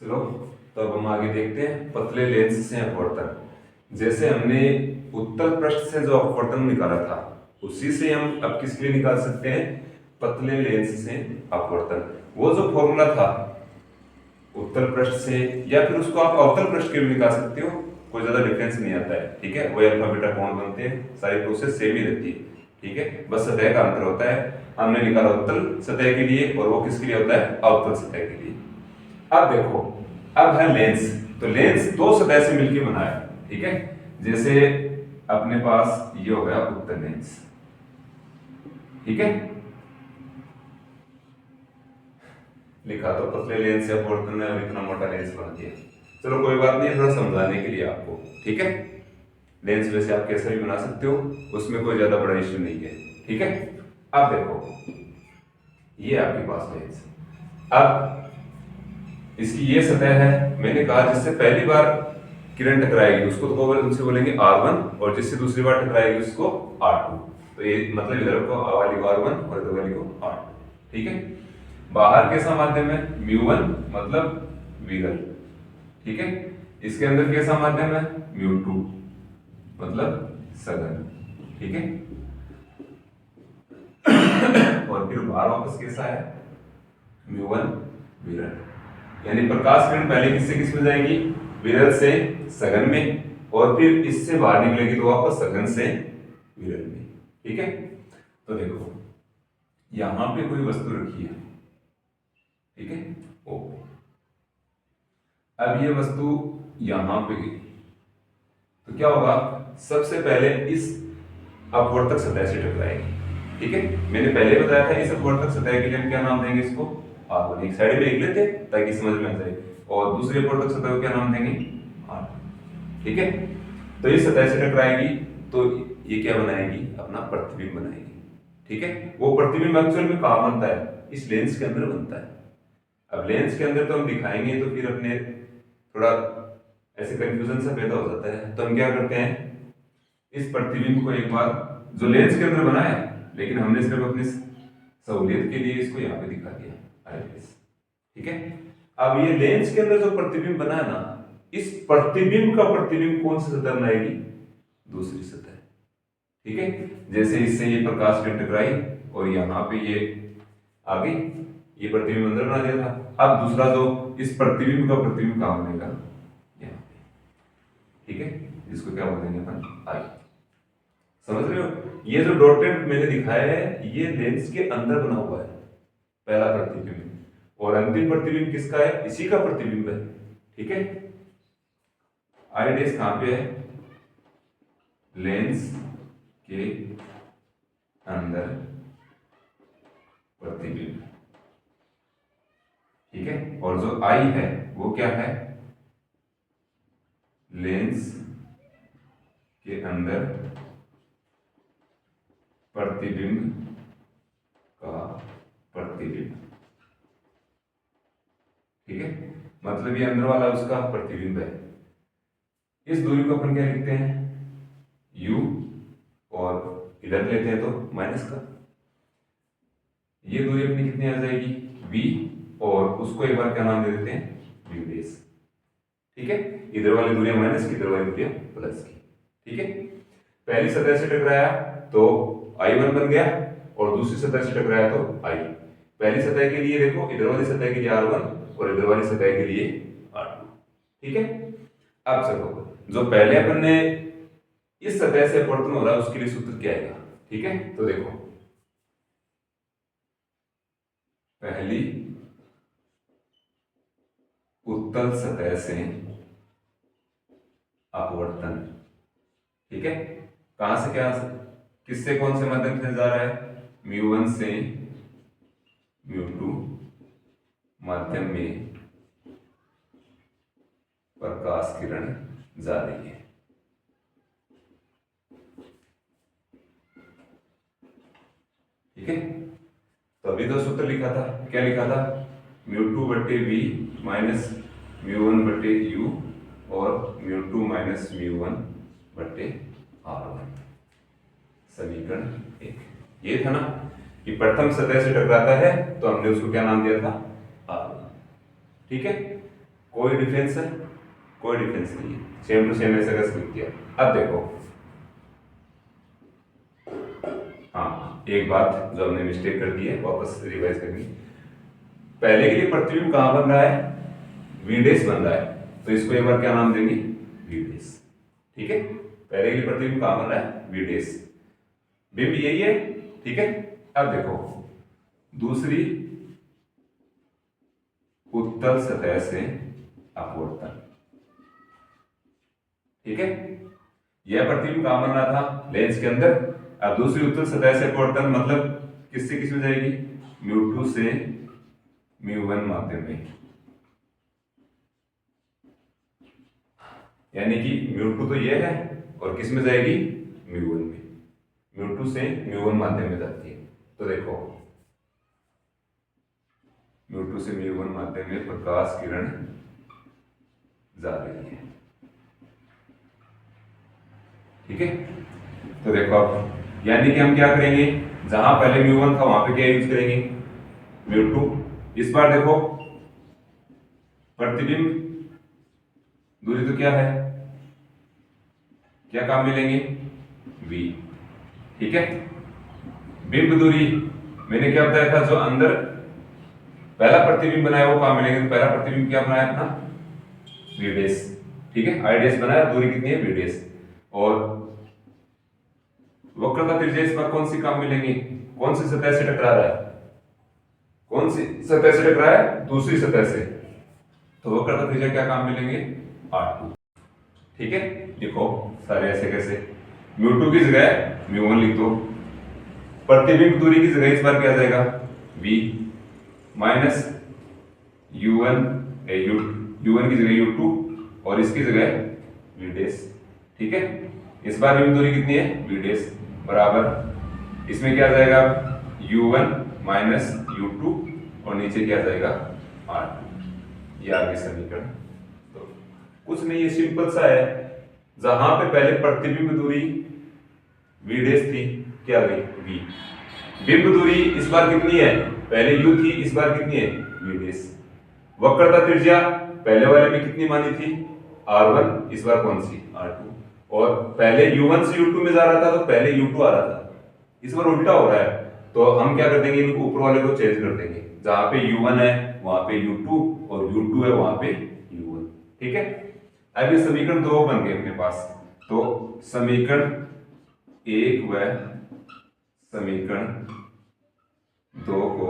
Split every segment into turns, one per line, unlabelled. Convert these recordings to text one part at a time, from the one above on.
चलो तो अब हम आगे देखते हैं पतले लेंस से अपवर्तन। जैसे हमने उत्तल पृष्ठ से जो अपवर्तन निकाला था उसी से हम अब किसके लिए निकाल सकते हैं, पतले लेंस से अपवर्तन। वो जो फॉर्मूला था उत्तल पृष्ठ से, या फिर उसको आप अवतल पृष्ठ के लिए निकाल सकते हो, कोई ज्यादा डिफरेंस नहीं आता है। ठीक है, वही अल्फा बीटा कोण बनते हैं, सारी प्रोसेस सेम ही रहती है। ठीक है, बस सतह का अंतर होता है। हमने निकाला उत्तल सतह के लिए और वो किसके लिए होता है, अवतल सतह के लिए। अब देखो, अब है लेंस। तो लेंस दो सतह से मिलकर बना है। ठीक है, जैसे अपने पास ये हो गया उत्तल लेंस। ठीक है, लिखा तो पतले लेंस से अपवर्तन ने और इतना मोटा लेंस बना दिया। चलो कोई बात नहीं, थोड़ा समझाने के लिए आपको। ठीक है, लेंस वैसे आप कैसे भी बना सकते हो, उसमें कोई ज्यादा बड़ा इश्यू नहीं है। ठीक है, अब देखो ये आपके पास लेंस। अब इसकी ये सतह है, मैंने कहा जिससे पहली बार किरण टकराएगी उसको तो उनसे बोलेंगे R1, और जिससे दूसरी बार टकराएगी उसको R2। तो ये मतलब इधर को वाली को R1 और इधर वाली को R2। ठीक है, बाहर कैसा माध्यम है, μ1 मतलब विरल। ठीक है, इसके अंदर कैसा माध्यम है, μ2 मतलब सघन। ठीक है, और फिर बाहर वापस कैसा है, μ1 विरल। यानी प्रकाश किरण पहले किससे किस में जाएगी, विरल से सघन में, और फिर इससे बाहर निकलेगी तो वापस सघन से विरल में। ठीक है, तो देखो यहां पे कोई वस्तु रखी है। ठीक है, ओ अब ये वस्तु यहां पे गई तो क्या होगा, सबसे पहले इस अपवर्तक सतह से टकराएगी। ठीक है, मैंने पहले बताया था इस अपवर्तक सतह के लिए हम क्या नाम देंगे, इसको R1। एक साइड में लिख लेते ताकि समझ में आ जाए, और दूसरे अपवर्तक सतह को क्या नाम देंगे, R2। ठीक है, तो इस सतह से टकराएगी तो ये क्या बनाएगी, अपना प्रतिबिंब बनाएगी। ठीक है, वो प्रतिबिंब एक्चुअल में कहां बनता है, इस लेंस के अंदर बनता है। अब लेंस के अंदर तो हम दिखाएंगे तो फिर अपने थोड़ा ऐसे कंफ्यूजन सा पैदा हो जाता है, तो हम क्या करते हैं, इस प्रतिबिंब को एक बार जो लेंस के अंदर बना है, लेकिन हमने सिर्फ अपनी सहूलियत के लिए इसको यहाँ पे दिखा दिया आईपीएस। ठीक है, अब ये लेंस के अंदर जो प्रतिबिंब बना है ना, इस प्रतिबिंब का प्रतिबिंब कौन सी सतह बनाएगी, दूसरी सतह। ठीक है, जैसे इससे ये प्रकाश किरण टकराई और यहाँ पे ये आ गई, ये प्रतिबिंब अंदर बना दिया था। अब दूसरा जो इस प्रतिबिंब का प्रतिबिंब कहां बनेगा, यहाँ पे। ठीक है, इसको क्या बोलेंगे अपन, आई। समझ रहे हो, ये जो डॉटेड मैंने दिखाया है ये लेंस के अंदर बना हुआ है पहला प्रतिबिंब, और अंतिम प्रतिबिंब किसका है, इसी का प्रतिबिंब है। ठीक है, आई डैश कहां पे है, लेंस के अंदर प्रतिबिंब। ठीक है, और जो आई है वो क्या है, लेंस के अंदर प्रतिबिंब का प्रतिबिंब। ठीक है, मतलब ये अंदर वाला उसका प्रतिबिंब है। इस दूरी को अपन क्या लिखते हैं, u, और इधर लेते हैं तो माइनस का। ये दूरी अपनी कितनी आ जाएगी, v, और उसको एक बार क्या नाम दे देते हैं, v डेश। ठीक है, इधर वाली दूरियां माइनस की, इधर वाली दूरियां प्लस की। ठीक है, पहली सतह से टकराया तो I1 बन गया, और दूसरी सतह से टकराया तो I। पहली सतह के लिए देखो, इधर वाली सतह के लिए R1 और इधर वाली सतह के लिए R2। ठीक है, अब चलो जो पहले अपन ने इस सतह से अपवर्तन हो रहा है उसके लिए सूत्र क्या आएगा। ठीक है, तो देखो पहली उत्तल सतह से अपवर्तन। ठीक है, कहां से क्या, किससे कौन से माध्यम से जा रहा है, μ1 से μ2 माध्यम में प्रकाश किरण जा रही है। ठीक है, तो अभी तो सूत्र लिखा था, क्या लिखा था, μ2 बटे v माइनस μ1 बटे u, और μ2 माइनस μ1 बटे R1। समीकरण 1 ये था ना, कि प्रथम सतह से टकराता है तो हमने उसको क्या नाम दिया था, R1। ठीक है, कोई डिफरेंस है? कोई डिफरेंस नहीं है, सेम टू सेम ऐसे कैसे लिख दिया। अब देखो, हाँ एक बात जो हमने मिस्टेक कर दी है वापस रिवाइज करनी। पहले के लिए प्रतिबिंब कहां बन रहा है? वी डैश बन रहा है, तो इसको एक बार क्या नाम देंगे? V dash. ठीक है, पहले के लिए प्रतिबिंब कहां बन रहा है? V dash. बिंब यही है। ठीक है, अब देखो दूसरी उत्तल सतह से अपवर्तन। ठीक है, यह प्रतिबिंब कहां बन रहा था? लेंस के अंदर। अब दूसरी उत्तल सतह से अपवर्तन मतलब किससे किस में जाएगी? μ2 से μ1 माध्यम में, यानी कि μ2 तो यह है और किस में जाएगी? μ1 में। μ2 से μ1 माध्यम में जाती है। तो देखो μ2 से μ1 माध्यम में प्रकाश किरण जा रही है। ठीक है, तो देखो अब यानी कि हम क्या करेंगे, जहां पहले μ1 था वहां पे क्या यूज करेंगे? μ2। इस बार देखो प्रतिबिंब दूरी तो क्या है, क्या काम में लेंगे? v। ठीक है, बिंब दूरी मैंने क्या बताया था, जो अंदर पहला प्रतिबिंब बनाया वो काम में लेंगे। तो पहला प्रतिबिंब क्या बनाया अपना? v dash. ठीक है, i डैश बनाया, दूरी कितनी है? v dash. और वक्रता त्रिज्या इस पर कौन सी काम में लेंगे? कौन सी सतह से टकरा रहा है? कौन सी सतह से टकरा है? दूसरी सतह से। तो वक्रता त्रिज्या क्या काम में लेंगे? r2। ठीक है, लिखो सारे ऐसे कैसे, μ2 की जगह μ1 लिख दो। प्रतिबिंब दूरी की जगह इस बार क्या आ जाएगा? v माइनस u1 की जगह u2 और इसकी जगह v डैश। ठीक है, इस बार बिंब दूरी कितनी है? v डैश बराबर इसमें क्या आ जाएगा? u1 माइनस u2 और नीचे क्या आ जाएगा? r2। ये आगे समीकरण। तो कुछ नहीं, ये सिंपल सा है। जहां पे पहले प्रतिबिंब दूरी v डैश थी, क्या आ गई? v। बिंब दूरी इस बार कितनी है? पहले u थी, इस बार कितनी है? v dash. वक्रता त्रिज्या पहले वाले में कितनी मानी थी? r1, इस बार कौन सी? r2। और पहले u1 से u2 में जा रहा था तो पहले u2 आ रहा था, इस बार उल्टा हो रहा है। तो हम क्या कर देंगे, इनको ऊपर वाले को चेंज कर देंगे। जहां पे u1 है वहां पे u2 और u2 है वहां पे u1। ठीक है, अब ये समीकरण 2 बन गए अपने पास। तो समीकरण 1 व समीकरण 2 को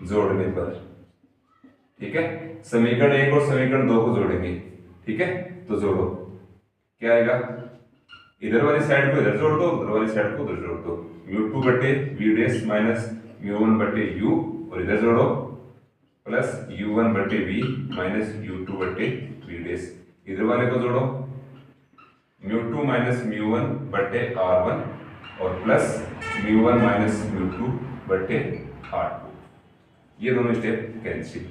जोड़ने पर, ठीक है, समीकरण 1 और समीकरण 2 को जोड़ेंगे। ठीक है, तो जोड़ो, क्या आएगा? इधर वाली साइड को इधर जोड़ दो, उधर वाली साइड को उधर जोड़ दो। μ2 बटे v डैश माइनस μ1 बटे u और इधर जोड़ो प्लस u1 बटे v माइनस u2 बटे v डैश। इधर वाले को जोड़ो μ2 माइनस μ1 बटे r1 और प्लस μ1 माइनस μ2 बटे r2। ये दोनों स्टेप कैंसिल।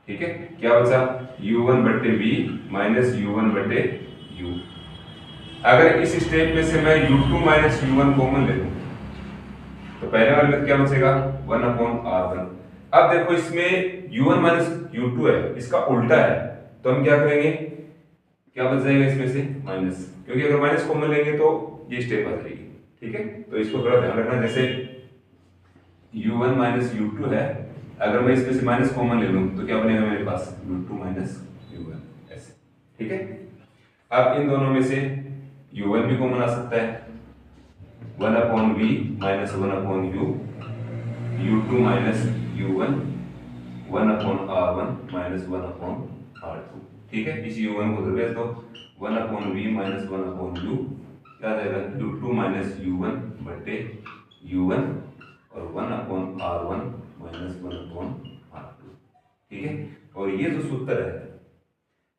ठीक है, क्या बचा? u1 बटे v माइनस u1 बटे u। अगर इस स्टेप में से मैं u2 माइनस u1 कॉमन ले लूं तो पहले वाले में क्या बचेगा? 1/r1। अब देखो इसमें u1 माइनस u2 है, इसका उल्टा है, तो हम क्या करेंगे? क्या बच जाएगा इसमें से? माइनस, क्योंकि अगर माइनस कॉमन लेंगे तो ये स्टेप आ जाएगी। ठीक है, तो इसको थोड़ा ध्यान रखना। जैसे u1 माइनस u2 है, अगर मैं इसमें से माइनस कॉमन ले लूं तो क्या बनेगा मेरे पास? u2 माइनस u1 ऐसे। ठीक है, अब इन दोनों में से u1 भी कॉमन आ सकता है, 1/v minus 1/u, u2 minus u1, 1/r1 minus 1/r2। ठीक है, इस u1 को उधर भेज दो, 1/v माइनस 1/u क्या आ जाएगा? u2 माइनस u1 बटे u1 और 1/r1 माइनस 1/r2। ठीक है, और ये जो सूत्र है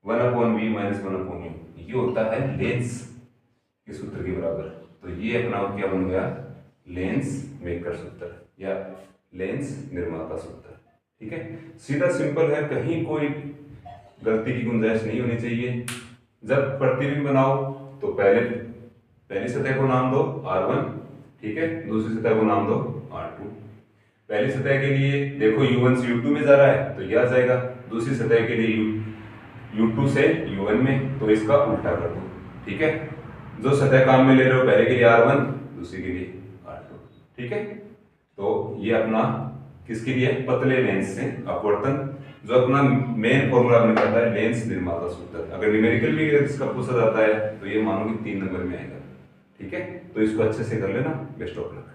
1/v माइनस 1/u, ये होता है लेंस के सूत्र के बराबर। तो ये अपना क्या बन गया? लेंस मेकर सूत्र या लेंस निर्माता सूत्र। ठीक है, सीधा सिंपल है, कहीं कोई गलती की गुंजाइश नहीं होनी चाहिए। जब प्रतिबिंब बनाओ तो पहली सतह को नाम दो r1, ठीक है, दूसरी सतह को नाम दो r2। पहली सतह के लिए देखो u1 से u2 में जा रहा है तो यह आ जाएगा दूसरी सतह के लिए U2 से U1 में, तो इसका उल्टा कर दो। ठीक है, जो सतह काम में ले रहे हो पहले के लिए R1, दूसरी के लिए R2। ठीक है, तो ये अपना किसके लिए, पतले लेंस से अपवर्तन, जो अपना मेन फॉर्मूला बन जाता है लेंस निर्माता सूत्र। अगर न्यूमेरिकल भी इसका पूछा जाता है तो ये मानो कि 3 नंबर में आएगा। ठीक है, तो इसको अच्छे से कर लेना। Best of luck.